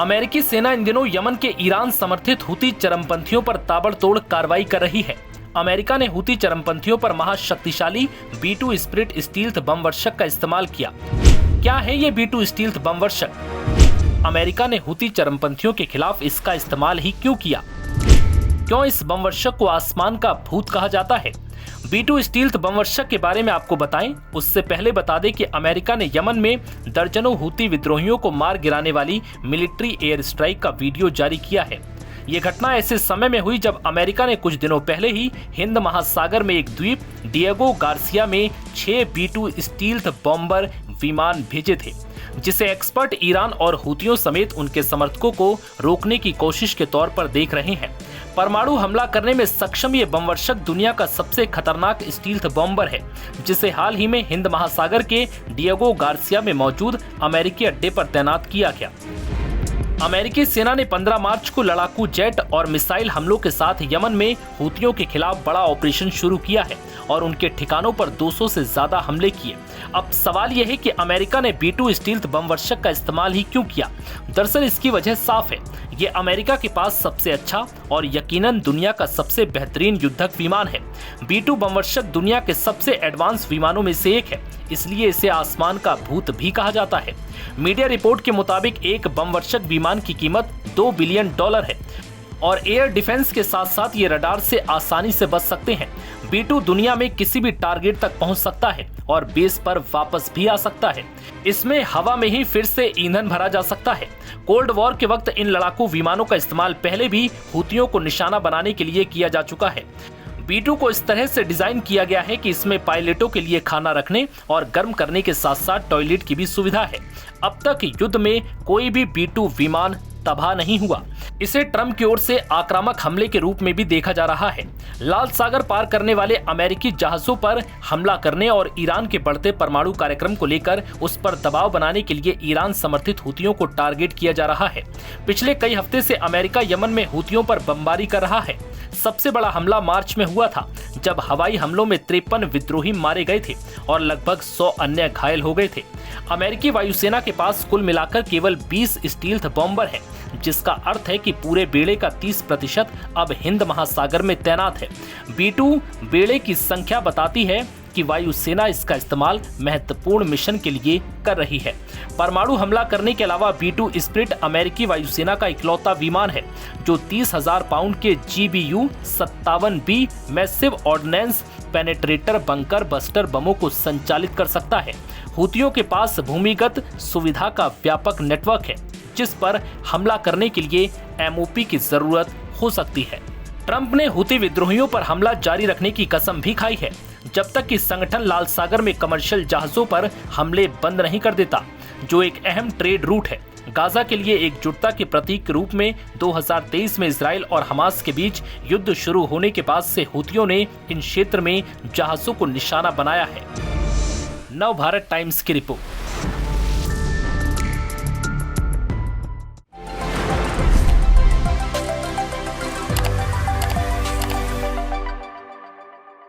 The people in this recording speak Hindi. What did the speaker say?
अमेरिकी सेना इन दिनों यमन के ईरान समर्थित हुती चरमपंथियों पर ताबड़तोड़ कार्रवाई कर रही है। अमेरिका ने हुती चरमपंथियों पर महाशक्तिशाली B2 स्पिरिट स्टील्थ बम वर्षक का इस्तेमाल किया। क्या है ये B2 स्टील्थ बम वर्षक? अमेरिका ने हुती चरमपंथियों के खिलाफ इसका इस्तेमाल ही क्यों किया? क्यों इस बम वर्षक को आसमान का भूत कहा जाता है? B2 स्टील्थ बम वर्षक के बारे में आपको बताएं, उससे पहले बता दें कि अमेरिका ने यमन में दर्जनों हुती विद्रोहियों को मार गिराने वाली मिलिट्री एयर स्ट्राइक का वीडियो जारी किया है। ये घटना ऐसे समय में हुई जब अमेरिका ने कुछ दिनों पहले ही हिंद महासागर में एक द्वीप डिएगो गार्सिया में 6 B2 स्टील्थ बॉम्बर विमान भेजे थे, जिसे एक्सपर्ट ईरान और हुतियों समेत उनके समर्थकों को रोकने की कोशिश के तौर पर देख रहे हैं। परमाणु हमला करने में सक्षम ये बम वर्षक दुनिया का सबसे खतरनाक स्टील्थ बॉम्बर है, जिसे हाल ही में हिंद महासागर के डिएगो गार्सिया में मौजूद अमेरिकी अड्डे पर तैनात किया गया। अमेरिकी सेना ने 15 मार्च को लड़ाकू जेट और मिसाइल हमलों के साथ यमन में हुतियों के खिलाफ बड़ा ऑपरेशन शुरू किया है और उनके ठिकानों पर 200 से ज्यादा हमले किए। अब सवाल यह है कि अमेरिका ने B2 स्टील्थ बम वर्षक का इस्तेमाल ही क्यों किया? दरअसल इसकी वजह साफ है। ये अमेरिका के पास सबसे अच्छा और यकीनन दुनिया का सबसे बेहतरीन युद्धक विमान है। B2 बम वर्षक दुनिया के सबसे एडवांस विमानों में से एक है, इसलिए इसे आसमान का भूत भी कहा जाता है। मीडिया रिपोर्ट के मुताबिक एक बम वर्षक विमान की कीमत $2 बिलियन है और एयर डिफेंस के साथ साथ ये रडार से आसानी से बच सकते हैं। B2 दुनिया में किसी भी टारगेट तक पहुंच सकता है और बेस पर वापस भी आ सकता है। इसमें हवा में ही फिर से ईंधन भरा जा सकता है। कोल्ड वॉर के वक्त इन लड़ाकू विमानों का इस्तेमाल पहले भी हुतियों को निशाना बनाने के लिए किया जा चुका है। B2 को इस तरह से डिजाइन किया गया है कि इसमें पायलटों के लिए खाना रखने और गर्म करने के साथ साथ टॉयलेट की भी सुविधा है। अब तक युद्ध में कोई भी B2 विमान तबाह नहीं हुआ। इसे ट्रंप की ओर से आक्रामक हमले के रूप में भी देखा जा रहा है। लाल सागर पार करने वाले अमेरिकी जहाजों पर हमला करने और ईरान के बढ़ते परमाणु कार्यक्रम को लेकर उस पर दबाव बनाने के लिए ईरान समर्थित हुतियों को टारगेट किया जा रहा है। पिछले कई हफ्ते से अमेरिका यमन में हुतियों पर बमबारी कर रहा है। सबसे बड़ा हमला मार्च में हुआ था, जब हवाई हमलों में 53 विद्रोही मारे गए थे और लगभग 100 अन्य घायल हो गए थे। अमेरिकी वायुसेना के पास कुल मिलाकर केवल 20 स्टील्थ बॉम्बर हैं, जिसका अर्थ है कि पूरे बेड़े का 30% अब हिंद महासागर में तैनात है। B2 बेड़े की संख्या बताती है कि वायुसेना इसका इस्तेमाल महत्वपूर्ण मिशन के लिए कर रही है। परमाणु हमला करने के अलावा B2 स्पिरिट अमेरिकी वायुसेना का इकलौता विमान है जो 30,000 पाउंड के GBU-57B massive ordnance penetrator bunker buster बमों को संचालित कर सकता है। हुतियों के पास भूमिगत सुविधा का व्यापक नेटवर्क है, जिस पर हमला करने के लिए MOP की जरूरत हो सकती है। ट्रंप ने हुती विद्रोहियों पर हमला जारी रखने की कसम भी खाई है, जब तक कि संगठन लाल सागर में कमर्शियल जहाजों पर हमले बंद नहीं कर देता, जो एक अहम ट्रेड रूट है। गाजा के लिए एकजुटता के प्रतीक के रूप में 2023 में इजराइल और हमास के बीच युद्ध शुरू होने के बाद से हुतियों ने इन क्षेत्र में जहाजों को निशाना बनाया है। नव भारत टाइम्स की रिपोर्ट।